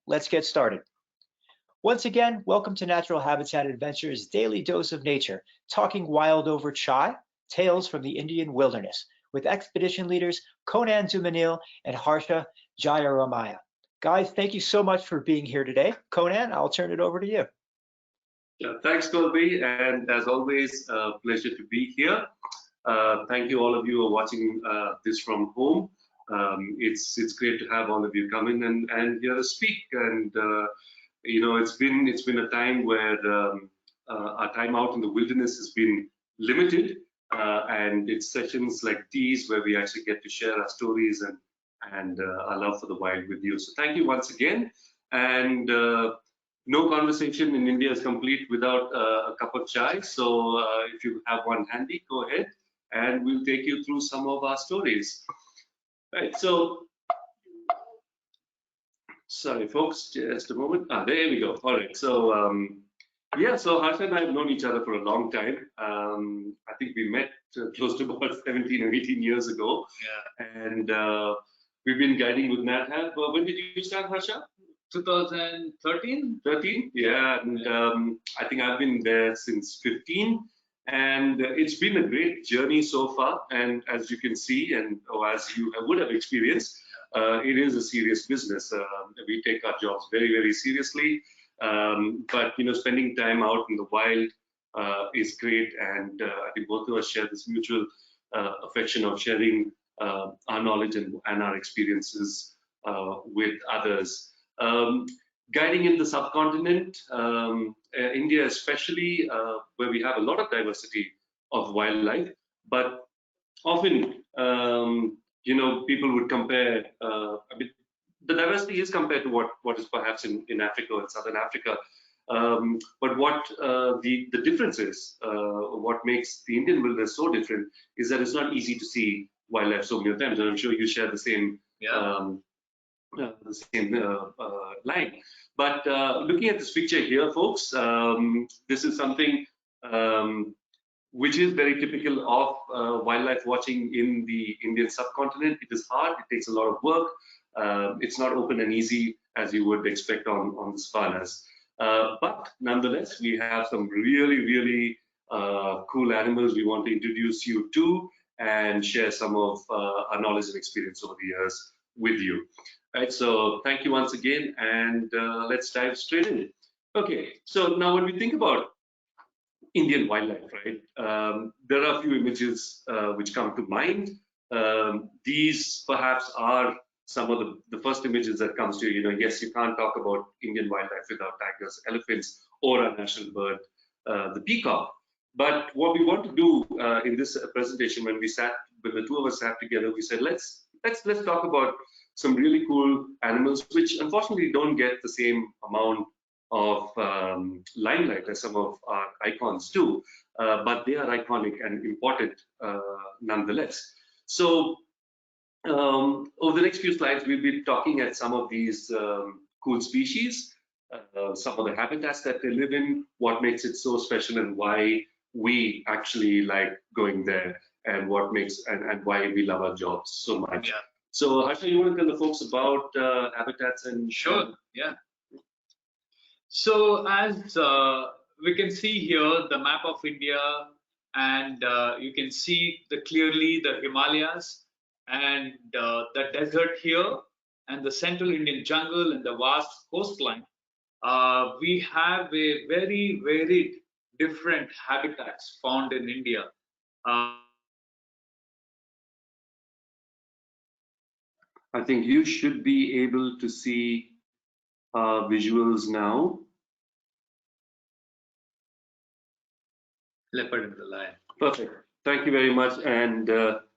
Let's get started. Once again, welcome to Natural Habitat Adventures' daily dose of nature, talking wild over chai, tales from the Indian wilderness, with expedition leaders Conan Dumenil and Harsha Jayaramaiah. Guys, thank you so much for being here today. Conan, I'll turn it over to you. Yeah, thanks, Colby, and as always, a pleasure to be here. Thank you, all of you who are watching this from home. It's great to have all of you come in and hear us speak. And you know, it's been a time where our time out in the wilderness has been limited, and it's sessions like these where we actually get to share our stories and our love for the wild with you. So thank you once again. And no conversation in India is complete without a cup of chai. So if you have one handy, go ahead, and we'll take you through some of our stories. Right. So, sorry, folks, just a moment. There we go. All right. So, yeah. So Harsha and I have known each other for a long time. I think we met close to about 17 or 18 years ago. Yeah. And we've been guiding with NatHab. When did you start, Harsha? 2013. 13, yeah, and I think I've been there since 15, and it's been a great journey so far. And as you can see, and as you would have experienced, it is a serious business. We take our jobs very, very seriously, but you know, spending time out in the wild is great, and I think both of us share this mutual affection of sharing our knowledge and our experiences with others. Guiding in the subcontinent, India especially, where we have a lot of diversity of wildlife, but often, you know, people would compare, I mean, the diversity is compared to what is perhaps in Africa or Southern Africa, but what the difference is, what makes the Indian wilderness so different is that it's not easy to see wildlife so many times, and I'm sure you share the same. Yeah. The same line. But looking at this picture here, folks, this is something which is very typical of wildlife watching in the Indian subcontinent. It is hard, it takes a lot of work. It's not open and easy as you would expect on the savannas. But nonetheless, we have some really, really cool animals we want to introduce you to and share some of our knowledge and experience over the years with you. Right, so thank you once again, and let's dive straight in. Okay, so now when we think about Indian wildlife, right, there are a few images which come to mind. These perhaps are some of the first images that comes to you. You know, yes, you can't talk about Indian wildlife without tigers, elephants, or our national bird, the peacock. But what we want to do in this presentation, when the two of us sat together, we said let's talk about some really cool animals which unfortunately don't get the same amount of limelight as some of our icons do, but they are iconic and important nonetheless. So over the next few slides, we'll be talking at some of these cool species, some of the habitats that they live in, what makes it so special, and why we actually like going there, and what makes and why we love our jobs so much. Yeah. So Harsha, you want to tell the folks about habitats and... Sure, yeah. So as we can see here, the map of India, and you can see clearly the Himalayas and the desert here, and the central Indian jungle and the vast coastline. We have a very varied different habitats found in India. I think you should be able to see visuals now. Leopard and the lion. Perfect. Thank you very much. And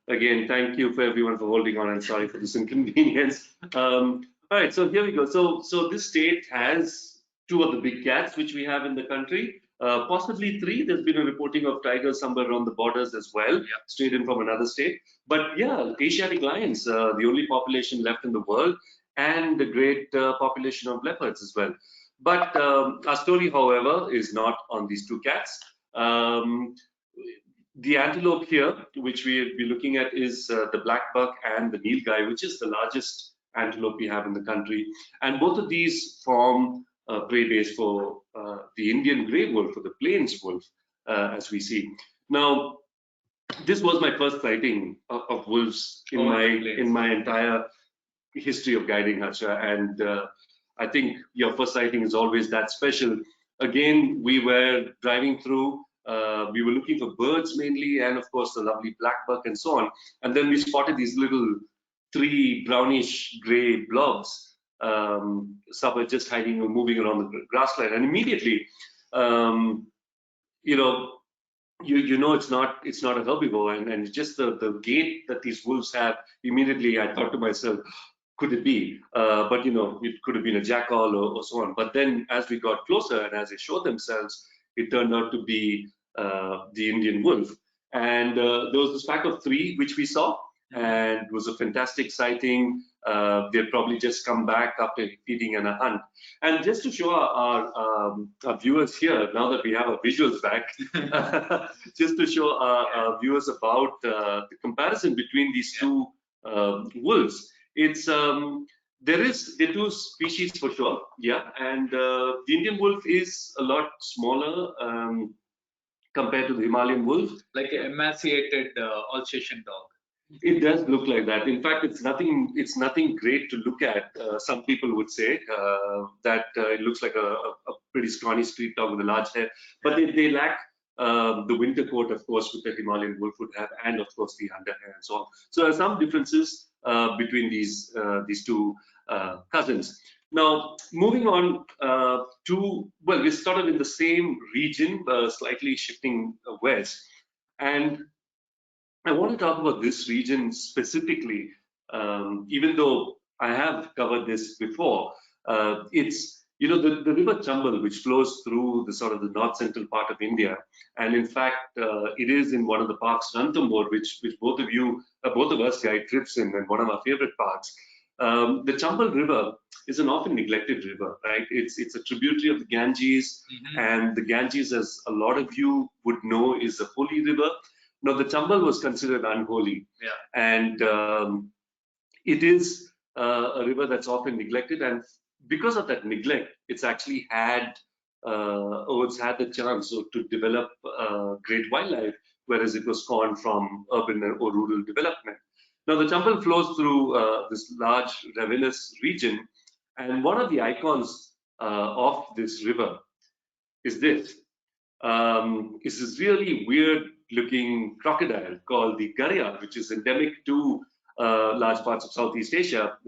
again, thank you for everyone for holding on, and sorry for this inconvenience. All right, so here we go. So this state has two of the big cats which we have in the country. Possibly three. There's been a reporting of tigers somewhere around the borders as well, yeah, straight in from another state. But yeah, Asiatic lions, the only population left in the world, and the great population of leopards as well. But our story, however, is not on these two cats. The antelope here, which we'll be looking at, is the black buck and the nilgai, which is the largest antelope we have in the country. And both of these form a prey base for the Indian grey wolf, or the plains wolf, as we see. Now, this was my first sighting of wolves in my entire history of guiding, Harsha, and I think your first sighting is always that special. Again, we were driving through, we were looking for birds mainly, and of course the lovely blackbuck and so on, and then we spotted these little 3 brownish gray blobs, some were just hiding or moving around the grassland, and immediately, you know, you know it's not a herbivore, and just the gait that these wolves have, immediately I thought to myself, could it be? But you know, it could have been a jackal or so on. But then as we got closer and as they showed themselves, it turned out to be the Indian wolf. And there was this pack of 3 which we saw, and it was a fantastic sighting. They'd probably just come back after feeding and a hunt. And just to show our viewers here, now that we have our visuals back, just to show our viewers about the comparison between these 2 wolves. It's they're 2 species for sure, yeah, and the Indian wolf is a lot smaller compared to the Himalayan wolf, like an emaciated Alsatian dog. It does look like that. In fact, it's nothing great to look at. Some people would say that it looks like a pretty scrawny street dog with a large hair, but they lack the winter coat, of course, which the Himalayan wolf would have, and of course the underhair and so on. So there are some differences between these 2 cousins. Now, moving on to, well, we're sort of in the same region, slightly shifting west, and I want to talk about this region specifically, even though I have covered this before. It's, you know, the river Chambal, which flows through the sort of the north central part of India, and in fact, it is in one of the parks, Ranthambore, which both of us guide trips in, and one of our favorite parks. The Chambal River is an often neglected river, right? It's a tributary of the Ganges, and the Ganges, as a lot of you would know, is a holy river. Now, the Chambal was considered unholy, and it is a river that's often neglected, and because of that neglect, it's actually had the chance to develop great wildlife, whereas it was scorned from urban or rural development. Now, the Chambal flows through this large ravinous region, and one of the icons of this river is this. It's this really weird-looking crocodile called the gharial, which is endemic to large parts of Southeast Asia.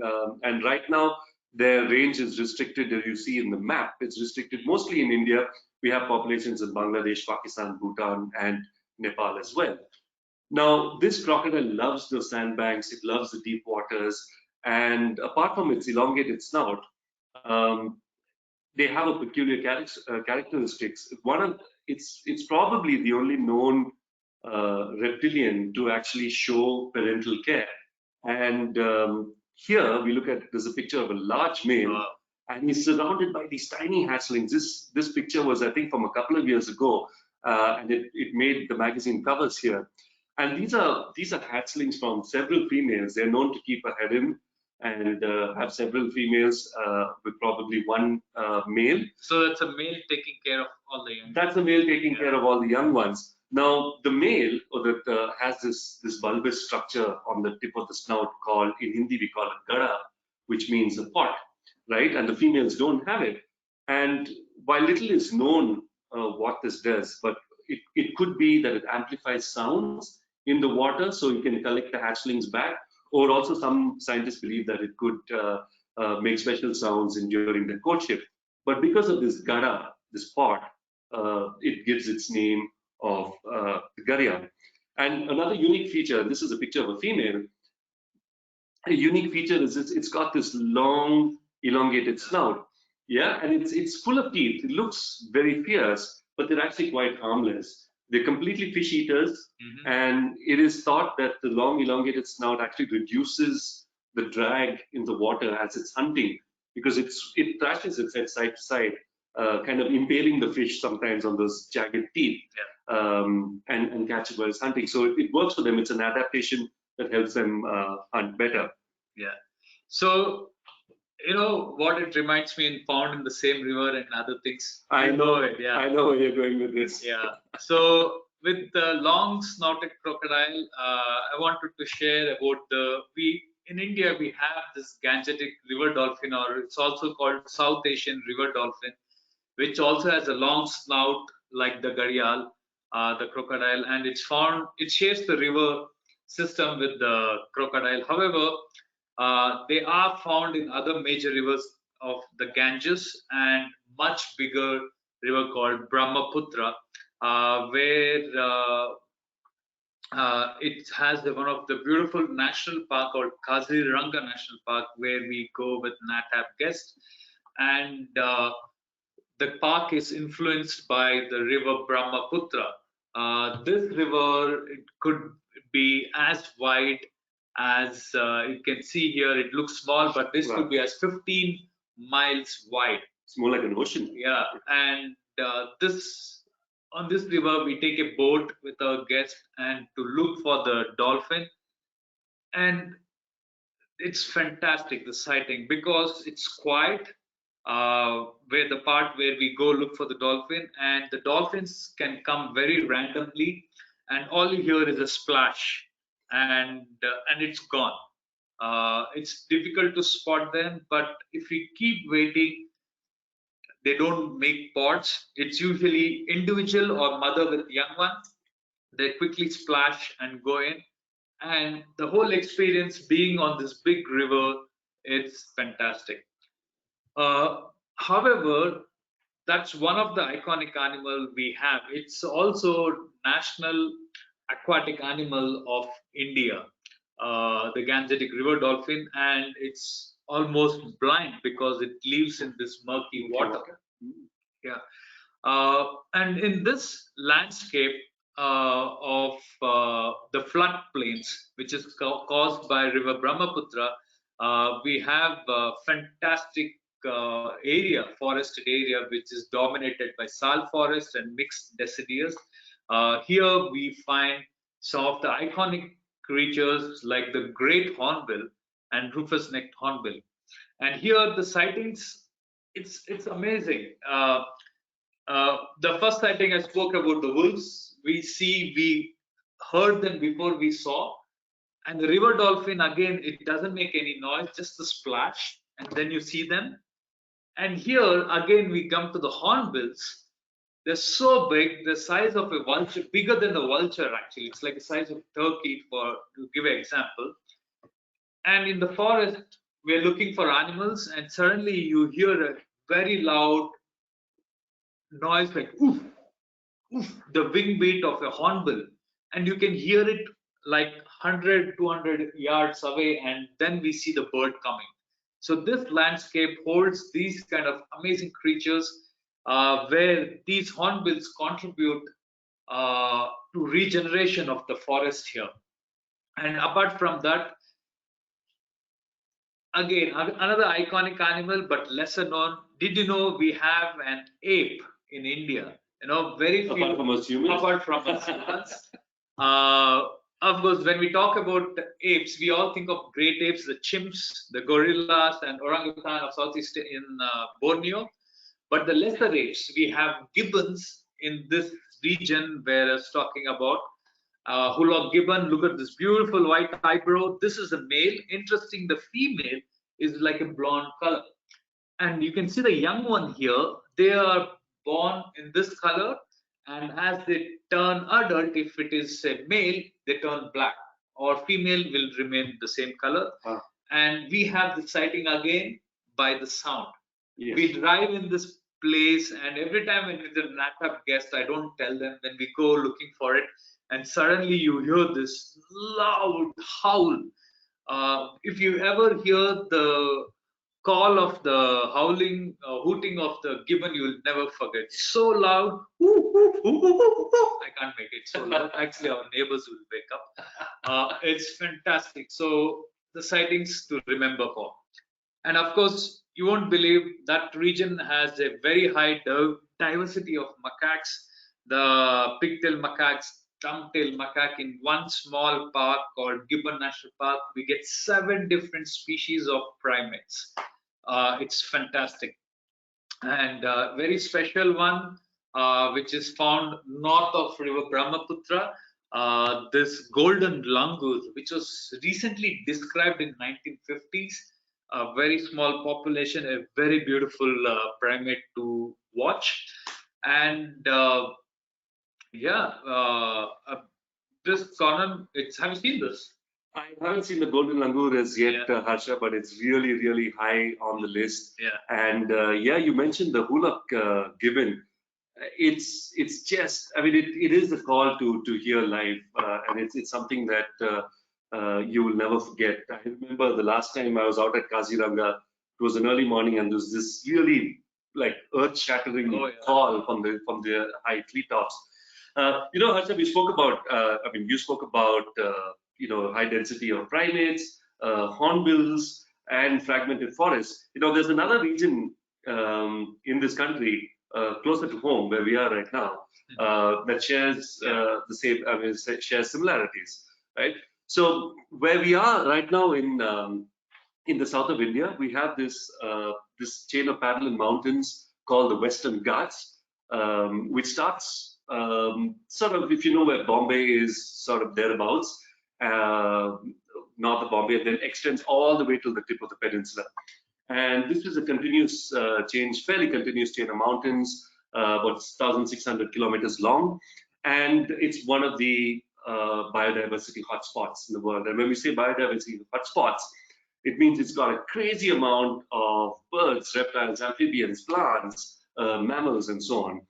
And right now, their range is restricted, as you see in the map. It's restricted mostly in India. We have populations in Bangladesh, Pakistan, Bhutan, and Nepal as well. Now, this crocodile loves the sandbanks. It loves the deep waters. And apart from its elongated snout, they have a peculiar characteristics. It's probably the only known reptilian to actually show parental care. And here we look at, there's a picture of a large male, and he's surrounded by these tiny hatchlings. This picture was, I think, from a couple of years ago, and it made the magazine covers here. And these are hatchlings from several females. They're known to keep a harem and have several females with probably one male. So that's a male taking care of all the young. That's a male taking care of all the young ones. Now, the male, or that has this bulbous structure on the tip of the snout called, in Hindi we call it ghara, which means a pot, right? And the females don't have it. And while little is known what this does, but it could be that it amplifies sounds in the water, so you can collect the hatchlings back. Or also some scientists believe that it could make special sounds during the courtship. But because of this ghara, this pot, it gives its name of the gharial. And another unique feature, this is a picture of a female, a unique feature is it's got this long, elongated snout. Yeah, and it's full of teeth. It looks very fierce, but they're actually quite harmless. They're completely fish eaters, and it is thought that the long elongated snout actually reduces the drag in the water as it's hunting, because it thrashes its head side to side, kind of impaling the fish sometimes on those jagged teeth, and catch it while it's hunting. So it works for them. It's an adaptation that helps them hunt better. Yeah. So, you know what it reminds me in found in the same river and other things. I know it, yeah. I know where you're going with this. Yeah. So with the long snouted crocodile, I wanted to share about in India we have this Gangetic river dolphin, or it's also called South Asian river dolphin, which also has a long snout like the gharial, the crocodile, and it shares the river system with the crocodile. However, they are found in other major rivers of the Ganges and much bigger river called Brahmaputra, where it has one of the beautiful national park called Kaziranga National Park, where we go with NATAP guests. And the park is influenced by the river Brahmaputra. This river, it could be as wide as you can see here. It looks small, but this could be as 15 miles wide. It's more like an ocean. Yeah, and on this river, we take a boat with our guest and to look for the dolphin. And it's fantastic, the sighting, because it's quiet, where the part where we go look for the dolphin, and the dolphins can come very randomly, and all you hear is a splash, and it's gone. It's difficult to spot them, but if we keep waiting, they don't make pods. It's usually individual or mother with young one. They quickly splash and go in, and the whole experience being on this big river, it's fantastic. However, that's one of the iconic animal we have. It's also national aquatic animal of India, the Gangetic river dolphin, and it's almost blind because it lives in this murky water. Yeah. And in this landscape of the floodplains, which is caused by River Brahmaputra, we have a fantastic forested area, which is dominated by sal forest and mixed deciduous. Here we find some of the iconic creatures like the great hornbill and rufous-necked hornbill. And here the sightings, it's amazing. The first sighting I spoke about the wolves, we heard them before we saw. And the river dolphin, again, it doesn't make any noise, just the splash, and then you see them. And here, again, we come to the hornbills. They're so big, the size of a vulture, bigger than the vulture, actually. It's like the size of turkey, to give an example. And in the forest, we're looking for animals, and suddenly you hear a very loud noise like oof, oof, the wing beat of a hornbill, and you can hear it like 100 200 yards away, and then we see the bird coming. So this landscape holds these kind of amazing creatures, where these hornbills contribute to regeneration of the forest here. And apart from that, again, another iconic animal but lesser known. Did you know we have an ape in India? You know, very few. Apart from us humans. Apart from us humans. Of course, when we talk about apes, we all think of great apes, the chimps, the gorillas, and orangutan of Southeast in Borneo. But the lesser apes, we have gibbons in this region where I was talking about. Hulok gibbon, look at this beautiful white eyebrow. This is a male. Interesting, the female is like a blonde color. And you can see the young one here. They are born in this color. And as they turn adult, if it is a male, they turn black, or female will remain the same color. And we have the sighting again by the sound. Yes. We drive in this place, and every time when it's a NATAP guest, I don't tell them when we go looking for it, and suddenly you hear this loud howl. If you ever hear the call of the howling, hooting of the gibbon, you will never forget. So loud. I can't make it so loud. Actually, our neighbors will wake up. It's fantastic. So the sightings to remember for. And of course, you won't believe that region has a very high diversity of macaques. The pigtail macaques, thumb-tailed macaque in one small park called Gibbon National Park. We get 7 different species of primates. It's fantastic. And very special one, which is found north of River Brahmaputra, this golden langur, which was recently described in 1950s. A very small population, a very beautiful primate to watch. And yeah, this Conan, have you seen this? I haven't seen the golden langur as yet, Yeah. Harsha, but it's really, really high on the list. Yeah. And yeah, you mentioned the hulak gibbon. It's just, I mean, it is a call to hear live, and it's something that you will never forget. I remember the last time I was out at Kaziranga. It was an early morning, and there was this really like earth-shattering call from the high treetops. You know, Harsha, we spoke about. I mean, you spoke about you know, high density of primates, hornbills, and fragmented forests. You know, there's another region in this country closer to home where we are right now that shares the same, I mean, shares similarities, right? So where we are right now in the south of India, we have this this chain of parallel mountains called the Western Ghats, which starts sort of, if you know where Bombay is, sort of thereabouts, north of Bombay, and then extends all the way to the tip of the peninsula. And this is a continuous fairly continuous chain of mountains, about 1,600 kilometers long. And it's one of the biodiversity hotspots in the world. And when we say biodiversity hotspots, it means it's got a crazy amount of birds, reptiles, amphibians, plants, mammals, and so on.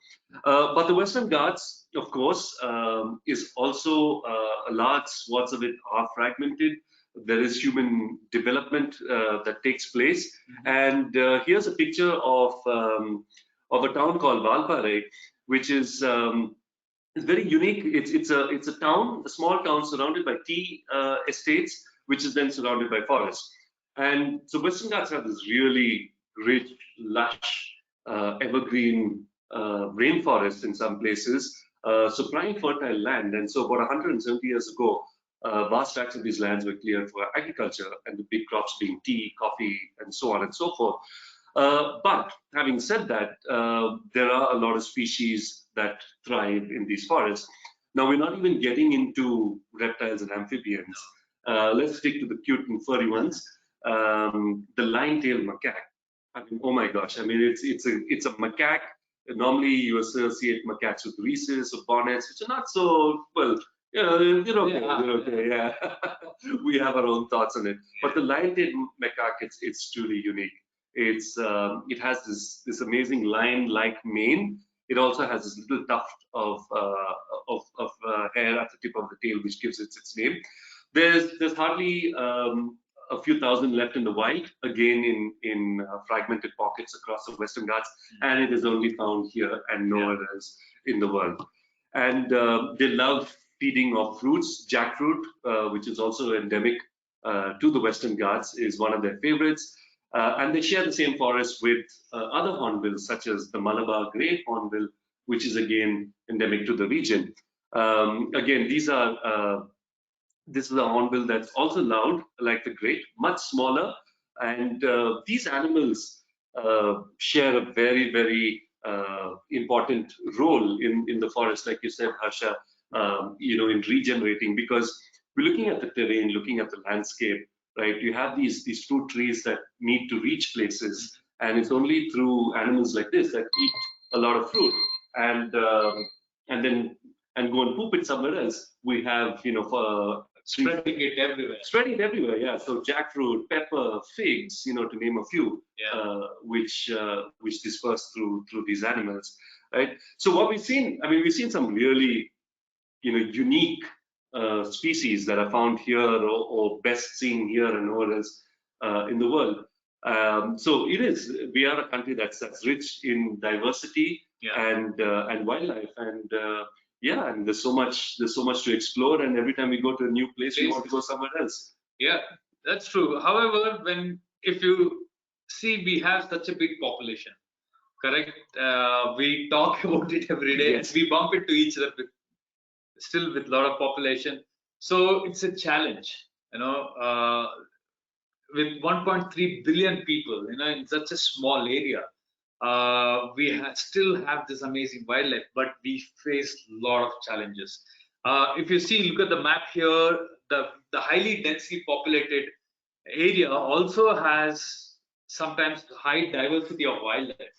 But the Western Ghats, of course, is also a large swaths of it are fragmented. There is human development that takes place. And here's a picture of a town called Valpare, which is very unique. It's a town, a small town surrounded by tea estates, which is then surrounded by forests. And so Western Ghats have this really rich, lush, evergreen rainforest in some places, supplying fertile land. And so about 170 years ago, vast tracts of these lands were cleared for agriculture, and the big crops being tea, coffee, and so on and so forth. But having said that, there are a lot of species that thrive in these forests. Now, we're not even getting into reptiles and amphibians. Let's stick to the cute and furry ones. The line-tailed macaque. I mean, oh my gosh! I mean, it's a macaque. Normally, you associate macaques with rhesus or bonnets, which are not so well. They're okay. Yeah. We have our own thoughts on it. But the line-tailed macaque, it's truly unique. It has this amazing lion-like mane. It also has this little tuft of hair at the tip of the tail, which gives it its name. There's hardly a few thousand left in the wild, again in fragmented pockets across the Western Ghats, and it is only found here and nowhere else in the world. And they love feeding off fruits. Jackfruit, which is also endemic to the Western Ghats, is one of their favorites. And they share the same forest with other hornbills, such as the Malabar Grey hornbill, which is again endemic to the region. Again, this is a hornbill that's also loud, like the great, much smaller. And these animals share a very, very important role in the forest, like you said, Harsha, in regenerating, because we're looking at the terrain, looking at the landscape, right? You have these fruit trees that need to reach places, and it's only through animals like this that eat a lot of fruit and go and poop it somewhere else. We have, Spreading it everywhere. Spreading it everywhere, yeah. So jackfruit, pepper, figs, to name a few, which disperse through these animals, right? So what we've seen, we've seen some really, unique species that are found here or best seen here and nowhere else in the world. So we are a country that's rich in diversity and wildlife, and and there's so much to explore, and every time we go to a new place, we want to go somewhere else. Yeah, that's true. However, if you see, we have such a big population, correct? We talk about it every day, and we bump into each other. still with a lot of population. So it's a challenge, with 1.3 billion people, in such a small area. We still have this amazing wildlife, but we face a lot of challenges. If you see, look at the map here, the highly densely populated area also has sometimes high diversity of wildlife.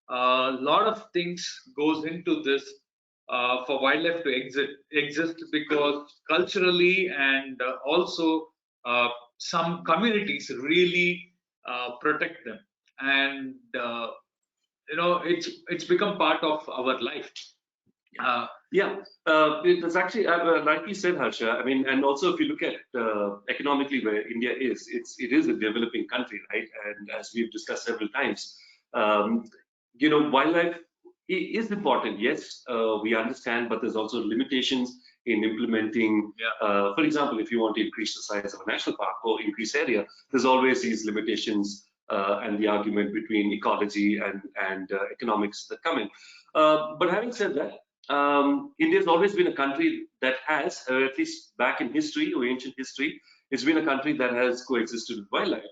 A lot of things goes into this for wildlife to exist because culturally and also some communities really protect them, and it's become part of our life. It's actually, like you said, Harsha. I mean, and also if you look at economically where India is, it is a developing country, right? And as we've discussed several times, wildlife is important. Yes, we understand, but there's also limitations in implementing. For example, if you want to increase the size of a national park or increase area, there's always these limitations and the argument between ecology and economics that come in. But having said that, India has always been a country that has, at least back in history or ancient history, it's been a country that has coexisted with wildlife.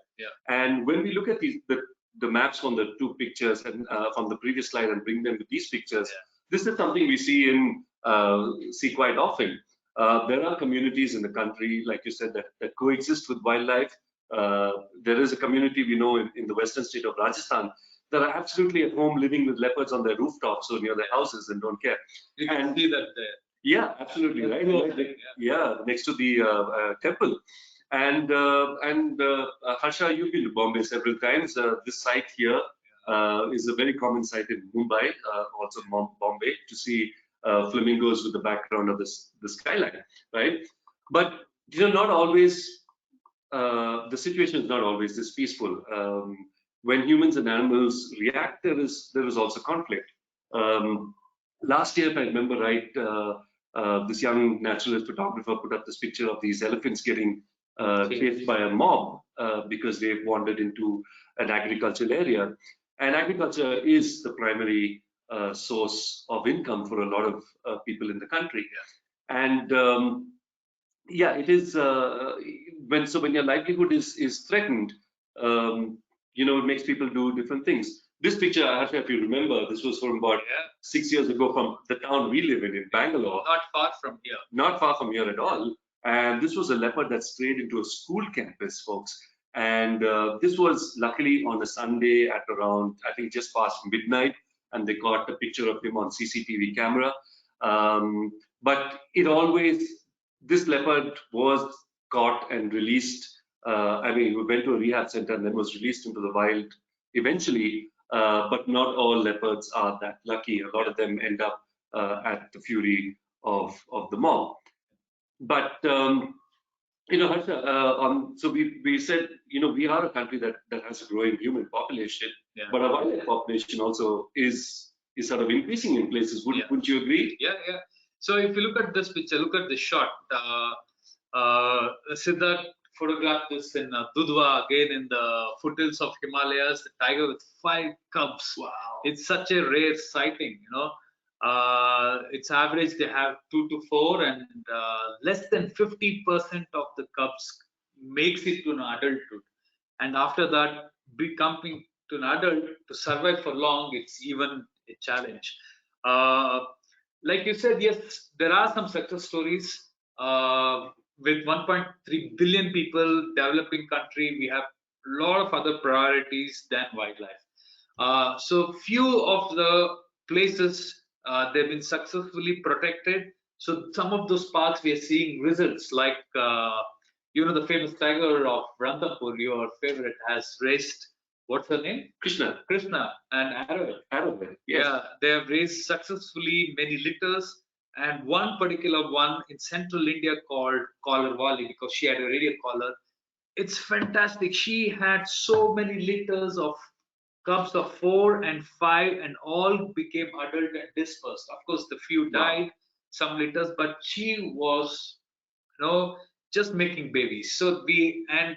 And when we look at the maps from the two pictures and from the previous slide and bring them with these pictures, this is something we see quite often. There are communities in the country, like you said, that coexist with wildlife. There is a community we know in the western state of Rajasthan that are absolutely at home living with leopards on their rooftops or near their houses and don't care. You can see that there. Yeah, absolutely, right? Next to the temple. And Harsha, you've been to Bombay several times. This site here is a very common site in Mumbai, also Bombay, to see flamingos with the background of the skyline, right? But not always. The situation is not always this peaceful. When humans and animals react, there is also conflict. Last year, if I remember right, this young naturalist photographer put up this picture of these elephants getting chased by a mob because they've wandered into an agricultural area. And agriculture is the primary source of income for a lot of people in the country. And it is when your livelihood is threatened, it makes people do different things. This picture, if you remember, this was from about 6 years ago from the town we live in Bangalore. Not far from here. Not far from here at all. And this was a leopard that strayed into a school campus, folks. And this was luckily on a Sunday at around, I think, just past midnight. And they caught a picture of him on CCTV camera. But this leopard was caught and released. We went to a rehab center and then was released into the wild eventually. But not all leopards are that lucky. A lot of them end up at the fury of the mob. But Harsha, so we said we are a country that has a growing human population, but our wildlife population also is sort of increasing in places. Wouldn't you agree? Yeah. So if you look at this picture, look at the shot. Siddharth photographed this in Dudhwa, again in the foothills of Himalayas. The tiger with 5 cubs. Wow! It's such a rare sighting. It's average they have 2 to 4, and less than 50% of the cubs makes it to an adulthood. And after that, becoming to an adult to survive for long, it's even a challenge. Like you said, yes, there are some success stories. With 1.3 billion people, developing country, we have a lot of other priorities than wildlife. So few of the places they've been successfully protected. So some of those parks we are seeing results, like the famous tiger of Ranthambore, your favorite, has raised, what's her name? Krishna and Arrowhead. Yes. Yeah, they have raised successfully many litters, and one particular one in central India called Collar Valley, because she had a radio collar. It's fantastic. She had so many litters of cubs of 4 and 5, and all became adult and dispersed. Of course, the few died, some litters, but she was, just making babies. So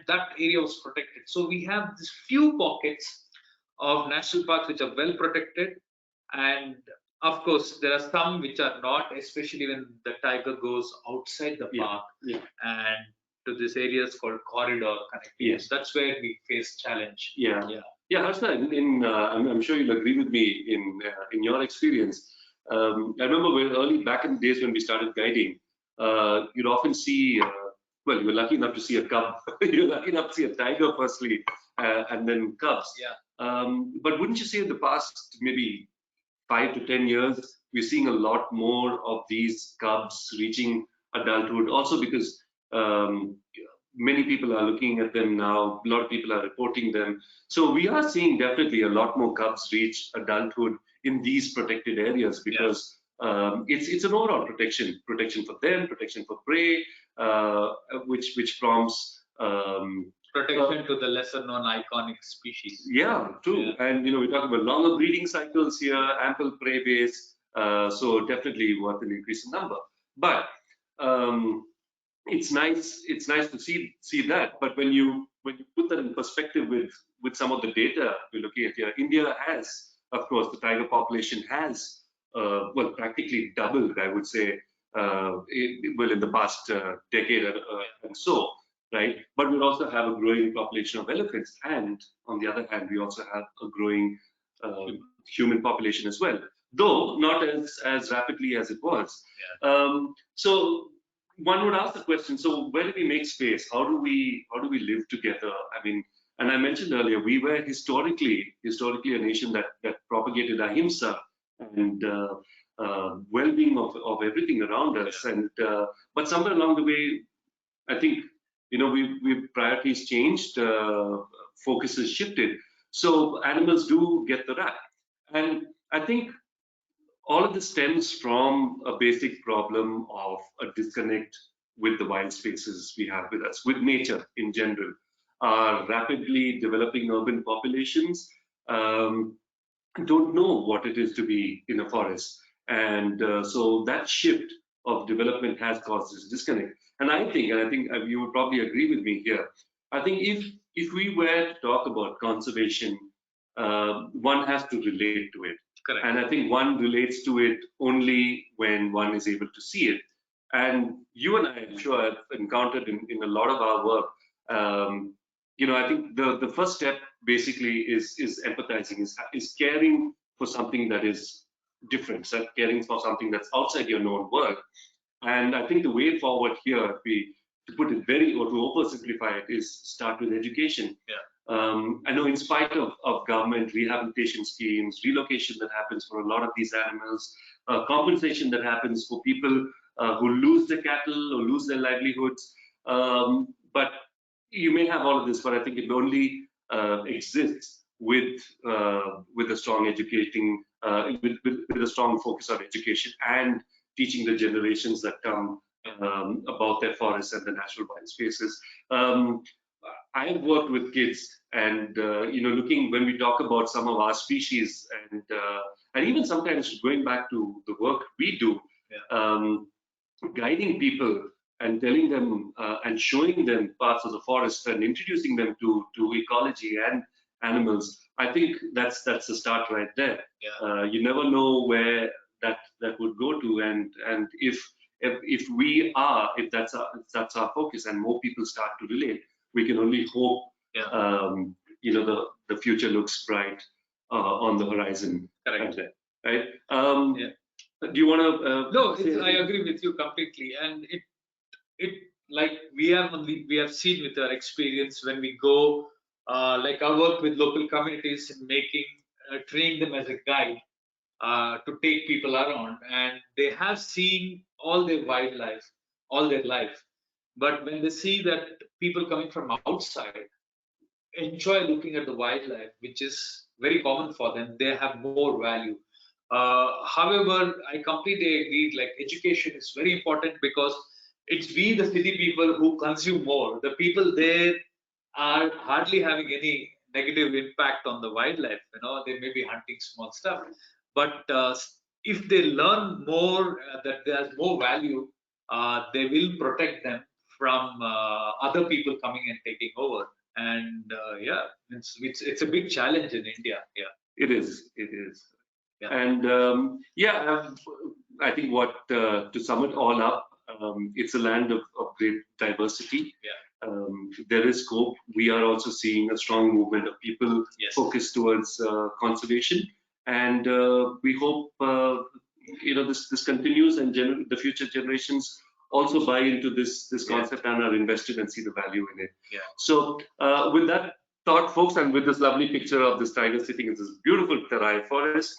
that area was protected. So we have these few pockets of national parks which are well protected, and Of course, there are some which are not, especially when the tiger goes outside the park and to these areas called corridor connectivity. Yes. That's where we face challenge. Yeah. Harsha, I'm sure you'll agree with me in your experience. I remember early back in the days when we started guiding, you'd often see, well, you were lucky enough to see a cub. You're lucky enough to see a tiger firstly, and then cubs. Yeah. But wouldn't you say in the past maybe 5 to 10 years, we're seeing a lot more of these cubs reaching adulthood, also because many people are looking at them now, a lot of people are reporting them. So we are seeing definitely a lot more cubs reach adulthood in these protected areas because it's an overall protection for them, protection for prey, which prompts protection to the lesser known iconic species. Yeah, true. And we talk about longer breeding cycles here, ample prey base, so definitely worth an increase in number. But it's nice to see that. But when you put that in perspective with some of the data we're looking at here, India has, of course, the tiger population has well practically doubled, I would say, in the past decade and so. Right, but we also have a growing population of elephants, and on the other hand, we also have a growing human population as well, though not as rapidly as it was. So one would ask the question: so where do we make space? How do we live together? I mean, and I mentioned earlier, we were historically a nation that propagated ahimsa and well-being of everything around us, and but somewhere along the way, I think we priorities changed, focuses shifted. So animals do get the rap. And I think all of this stems from a basic problem of a disconnect with the wild spaces we have with us, with nature in general. Our rapidly developing urban populations don't know what it is to be in a forest. And so that shift of development has caused this disconnect. And I think you would probably agree with me here. I think if we were to talk about conservation, one has to relate to it. Correct. And I think one relates to it only when one is able to see it. And you and I, I'm sure, have encountered in a lot of our work. I think the first step basically is empathizing, is caring for something that is different, caring for something that's outside your known world. And I think the way forward here, to put it or to oversimplify it, is start with education. I know in spite of government rehabilitation schemes, relocation that happens for a lot of these animals, compensation that happens for people who lose their cattle or lose their livelihoods. But you may have all of this, but I think it only exists with a strong educating, with a strong focus on education and teaching the generations that come about their forests and the natural wild spaces. I've worked with kids, and looking when we talk about some of our species, and even sometimes going back to the work we do, guiding people and telling them and showing them parts of the forest and introducing them to ecology and animals. I think that's the start right there. You never know where that would go to, and if that's our focus, and more people start to relate, we can only hope the future looks bright on the horizon. Correct. Right? Do you want to? No, I agree with you completely, and it like we have seen with our experience when we go, like I work with local communities in making training them as a guide to take people around, and they have seen all their wildlife all their life, but when they see that people coming from outside enjoy looking at the wildlife, which is very common for them, they have more value. However, I completely agree, like education is very important, because it's we, the city people, who consume more. The people there are hardly having any negative impact on the wildlife. They may be hunting small stuff, but if they learn more, that there's more value, they will protect them from other people coming and taking over. And it's a big challenge in India. It is. And I think to sum it all up, it's a land of great diversity. There is scope. We are also seeing a strong movement of people focused towards conservation, and we hope this continues, and the future generations also buy into this concept and are invested and see the value in it. So with that thought, folks, and with this lovely picture of this tiger sitting in this beautiful Terai forest,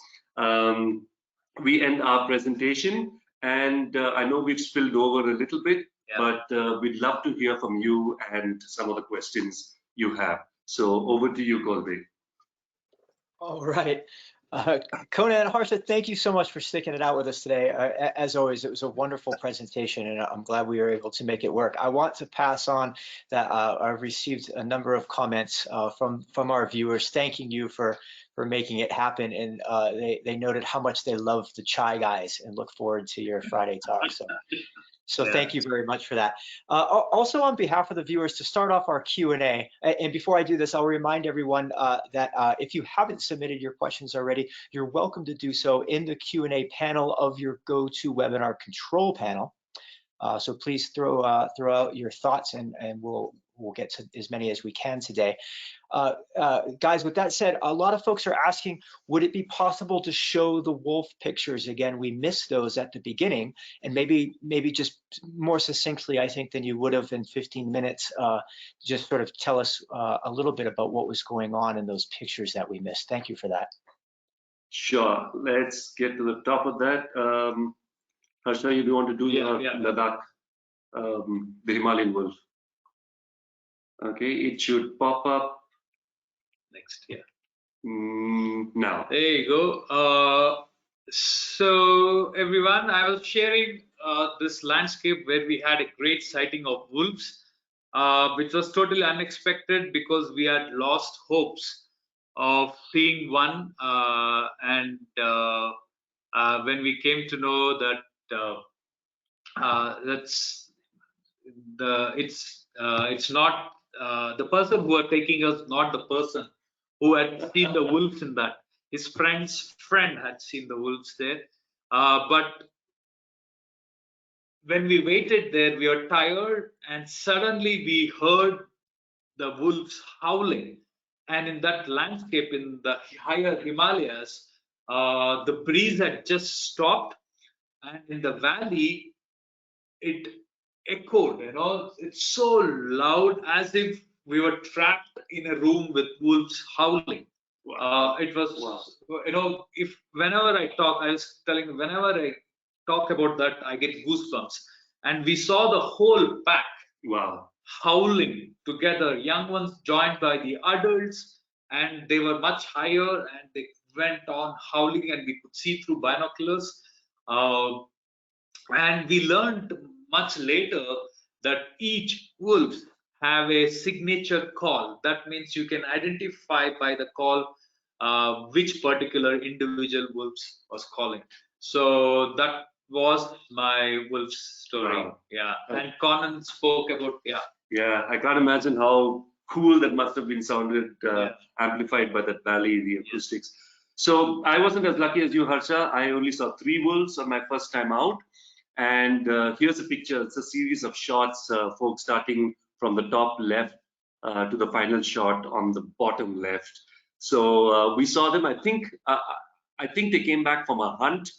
we end our presentation. And I know we've spilled over a little bit, but we'd love to hear from you and some of the questions you have. So over to you, Colby. All right. Conan and Harsha, thank you so much for sticking it out with us today. As always, it was a wonderful presentation, and I'm glad we were able to make it work. I want to pass on that I've received a number of comments from our viewers thanking you for making it happen, and they noted how much they love the Chai guys and look forward to your Friday talk. So thank you very much for that. Also, on behalf of the viewers, to start off our Q&A, and before I do this, I'll remind everyone that if you haven't submitted your questions already, you're welcome to do so in the Q&A panel of your GoToWebinar control panel. So please throw out your thoughts, and we'll get to as many as we can today. Guys, with that said, a lot of folks are asking, would it be possible to show the wolf pictures again? We missed those at the beginning, and maybe just more succinctly, I think, than you would have in 15 minutes, just sort of tell us a little bit about what was going on in those pictures that we missed. Thank you for that. Sure, let's get to the top of that. Harsha, you want to do Ladakh, the Himalayan wolf? Okay, it should pop up next. Now. There you go. So everyone, I was sharing this landscape where we had a great sighting of wolves, which was totally unexpected because we had lost hopes of seeing one, and when we came to know that it's not the person who are taking us, not the person who had seen the wolves in that. His friend's friend had seen the wolves there, but when we waited there, we were tired, and suddenly we heard the wolves howling. And in that landscape, in the higher Himalayas, the breeze had just stopped, and in the valley, it echoed. It's so loud, as if we were trapped in a room with wolves howling. It was, if whenever I talk, I was telling, whenever I talk about that, I get goosebumps. And we saw the whole pack howling together, young ones joined by the adults, and they were much higher, and they went on howling, and we could see through binoculars. And we learned much later that each wolf have a signature call. That means you can identify by the call which particular individual wolves was calling. So that was my wolf story. Wow. And Conan spoke about I can't imagine how cool that must have been sounded, amplified by that valley, the acoustics. So I wasn't as lucky as you, Harsha. I only saw 3 wolves on my first time out. And here's a picture. It's a series of shots, folks, starting from the top left to the final shot on the bottom left. So we saw them. I think they came back from a hunt,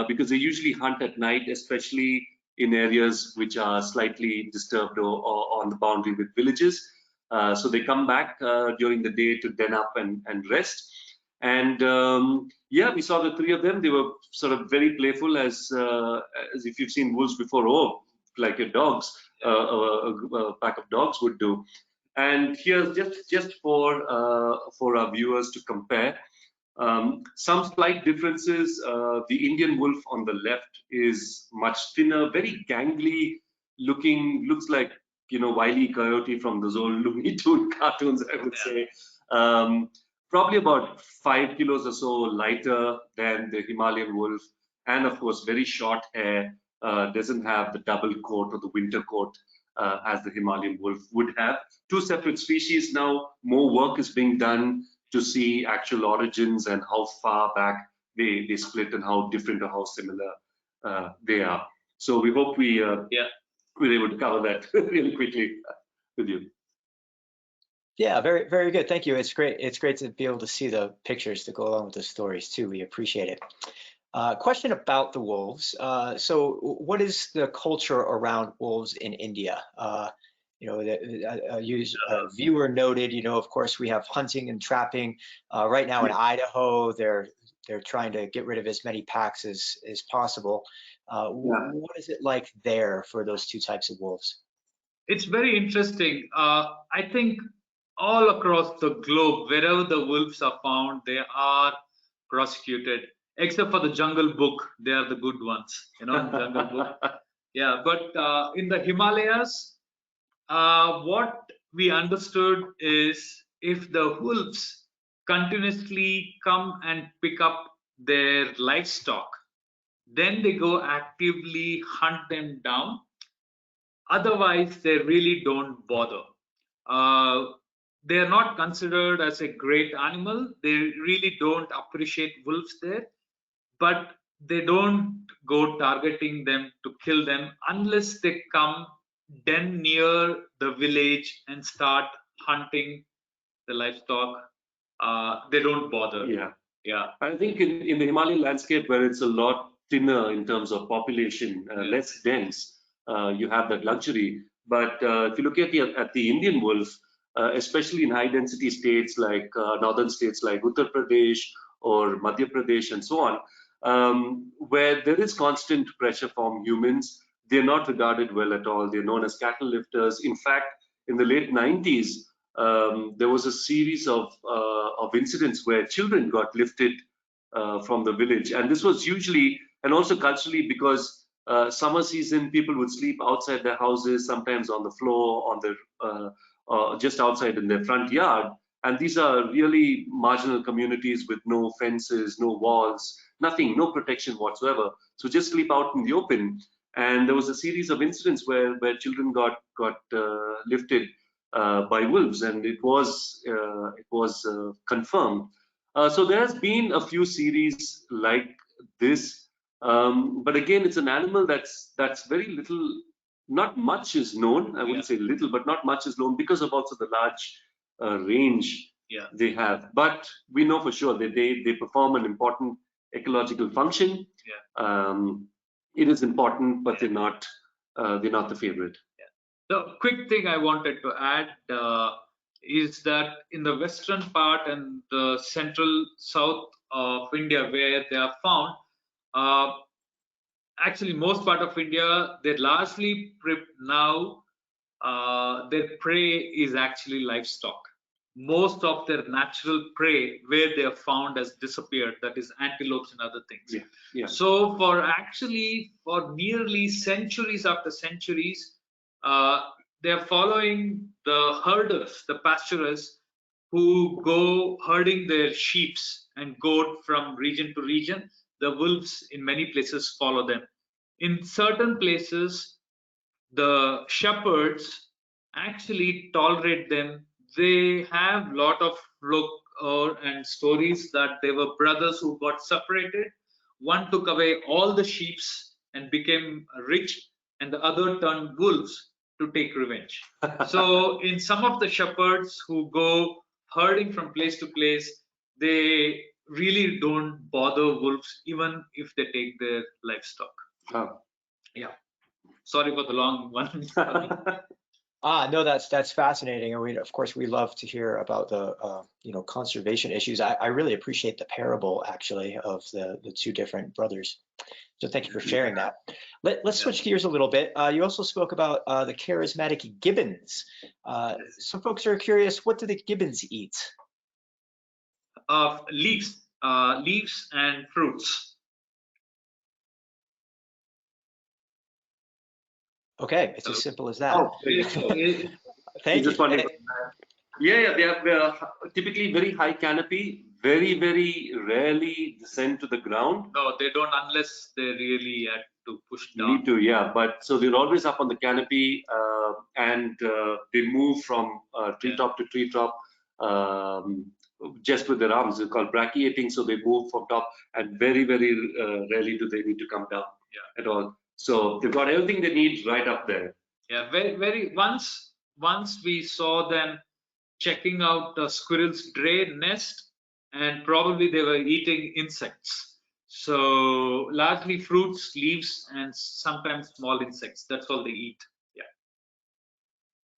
because they usually hunt at night, especially in areas which are slightly disturbed or on the boundary with villages. So they come back during the day to den up and rest. And we saw the 3 of them. They were sort of very playful, as if you've seen wolves before, like your dogs, a pack of dogs would do. And here's just for our viewers to compare. Some slight differences. The Indian wolf on the left is much thinner, very gangly looking, looks like Wile E. Coyote from those old Looney Tunes cartoons, I would say. Probably about 5 kilos or so lighter than the Himalayan wolf, and of course very short hair, doesn't have the double coat or the winter coat as the Himalayan wolf would have. 2 separate species now. More work is being done to see actual origins and how far back they split and how different or how similar they are. So we hope we were able to cover that really quickly with you. Yeah, very, very good. Thank you. It's great. It's great to be able to see the pictures to go along with the stories too. We appreciate it. Question about the wolves. So what is the culture around wolves in India? You know, a viewer noted, you know, of course, we have hunting and trapping. Right now in Idaho, they're trying to get rid of as many packs as possible. What is it like there for those two types of wolves? It's very interesting. I think all across the globe, wherever the wolves are found, they are prosecuted, except for the Jungle Book. They are the good ones, you know, Jungle Book. Yeah, but in the Himalayas, what we understood is if the wolves continuously come and pick up their livestock, then they go actively hunt them down. Otherwise, they really don't bother. They are not considered as a great animal. They really don't appreciate wolves there, but they don't go targeting them to kill them unless they come then near the village and start hunting the livestock. They don't bother. Yeah. I think in the Himalayan landscape where it's a lot thinner in terms of population, less dense, you have that luxury. But if you look at the Indian wolf, especially in high density states like northern states like Uttar Pradesh or Madhya Pradesh and so on, where there is constant pressure from humans, they're not regarded well at all. They're known as cattle lifters. In fact, in the late 90s, there was a series of incidents where children got lifted from the village, and this was usually and also culturally because summer season people would sleep outside their houses, sometimes on the floor, on the just outside in their front yard. And these are really marginal communities with no fences, no walls, nothing, no protection whatsoever. So just sleep out in the open. And there was a series of incidents where children got lifted by wolves, and it was confirmed. So there has been a few series like this, but again, it's an animal that's very little, not much is known. I wouldn't say little, but not much is known because of also the large range they have. But we know for sure that they perform an important ecological function. It is important, but they're not the favorite. The quick thing I wanted to add is that in the western part and the central south of India where they are found, actually most part of India, they're largely now, their prey is actually livestock. Most of their natural prey where they are found has disappeared, that is antelopes and other things. So for nearly centuries after centuries, they are following the herders, the pasturers, who go herding their sheep and goat from region to region. The wolves in many places follow them. In certain places, the shepherds actually tolerate them. They have lot of and stories that they were brothers who got separated. One took away all the sheep and became rich, and the other turned wolves to take revenge. So in some of the shepherds who go herding from place to place, they really don't bother wolves even if they take their livestock. Yeah. Sorry for the long one. No, that's fascinating, and of course we love to hear about the conservation issues. I really appreciate the parable actually of the two different brothers. So thank you for sharing that. Let's switch gears a little bit. You also spoke about the charismatic gibbons. Some folks are curious, what do the gibbons eat? Leaves and fruits. Okay, it's as simple as that. Thank you. They are typically very high canopy, very, very rarely descend to the ground. No, they don't unless they really had to push down. Need to, but so they're always up on the canopy, and they move from treetop to treetop just with their arms. It's called brachiating, so they move from top, and very, very rarely do they need to come down at all. So they've got everything they need right up there. Yeah, very. Once we saw them checking out the squirrel's drain nest, and probably they were eating insects. So largely fruits, leaves, and sometimes small insects. That's all they eat. Yeah.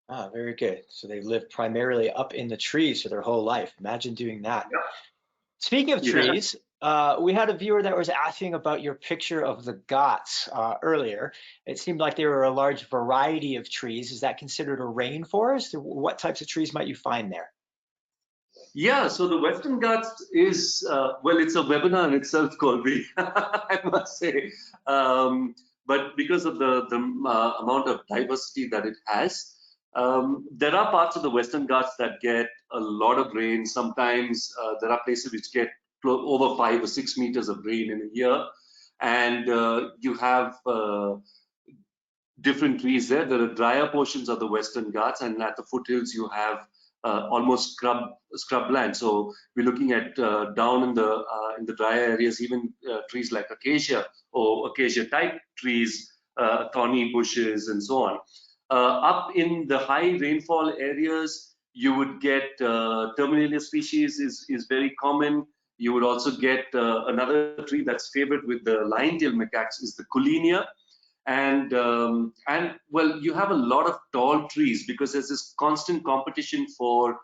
Ah, very good. So they live primarily up in the trees for their whole life. Imagine doing that. Yeah. Speaking of Yeah. trees, we had a viewer that was asking about your picture of the Ghats earlier. It seemed like there were a large variety of trees. Is that considered a rainforest? What types of trees might you find there? Yeah, so the Western Ghats is, well, it's a webinar in itself, Colby, I must say. But because of the amount of diversity that it has, there are parts of the Western Ghats that get a lot of rain. Sometimes there are places which get over 5 or 6 meters of rain in a year. And you have different trees there. There are drier portions of the Western Ghats, and at the foothills you have almost scrub land. So we're looking at down in the drier areas, even trees like acacia or acacia type trees, thorny bushes, and so on. Up in the high rainfall areas, you would get terminalia species is very common. You would also get another tree that's favored with the lion-tailed macaques is the Collenia. And well, you have a lot of tall trees because there's this constant competition for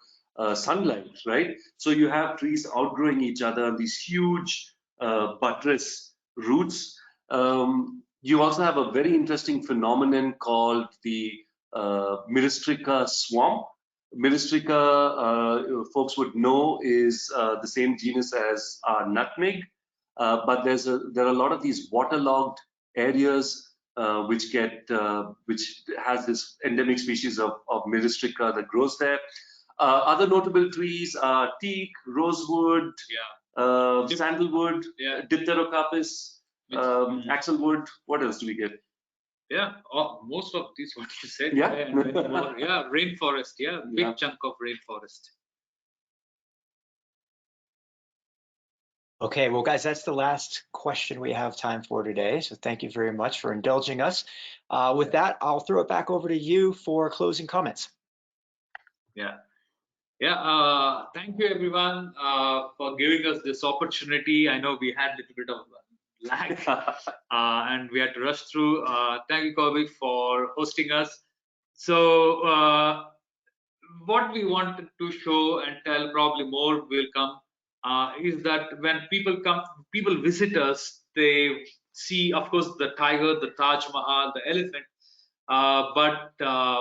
sunlight, right? So you have trees outgrowing each other, these huge buttress roots. You also have a very interesting phenomenon called the Myristrica swamp. Myristrica, folks would know, is the same genus as nutmeg, but there are a lot of these waterlogged areas which has this endemic species of Myristrica that grows there. Other notable trees are teak, rosewood, sandalwood, Dipterocarpus, axlewood. What else do we get? Yeah, most of these what you said. Yeah, and many more. Yeah, rainforest. Yeah, big chunk of rainforest. Okay, well, guys, that's the last question we have time for today. So thank you very much for indulging us. With that, I'll throw it back over to you for closing comments. Thank you, everyone, for giving us this opportunity. I know we had a little bit of lag and we had to rush through. Thank you, Colby, for hosting us. So what we wanted to show and tell, probably more will come, is that when people visit us, they see, of course, the tiger, the Taj Mahal, the elephant. But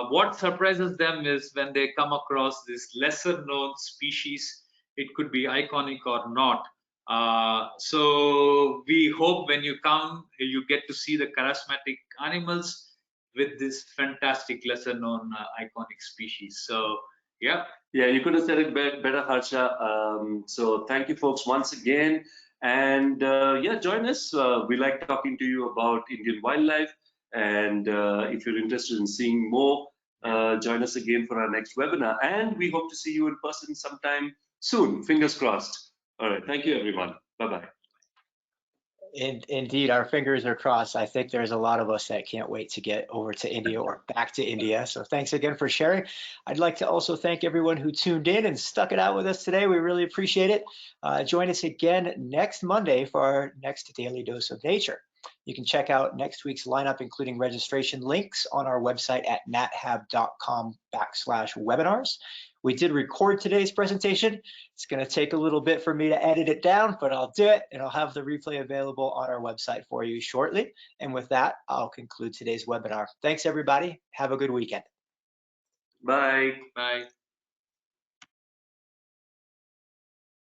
what surprises them is when they come across this lesser known species. It could be iconic or not. So we hope when you come, you get to see the charismatic animals with this fantastic lesser known iconic species. So yeah, you could have said it better, Harsha. So thank you, folks, once again. And join us. We like talking to you about Indian wildlife. And if you're interested in seeing more, join us again for our next webinar. And we hope to see you in person sometime soon. Fingers crossed. All right. Thank you, everyone. Bye-bye. Indeed, our fingers are crossed. I think there's a lot of us that can't wait to get over to India or back to India. So thanks again for sharing. I'd like to also thank everyone who tuned in and stuck it out with us today. We really appreciate it. Join us again next Monday for our next Daily Dose of Nature. You can check out next week's lineup, including registration links, on our website at nathab.com/webinars. We did record today's presentation. It's going to take a little bit for me to edit it down, but I'll do it, and I'll have the replay available on our website for you shortly. And with that, I'll conclude today's webinar. Thanks, everybody. Have a good weekend. Bye. Bye.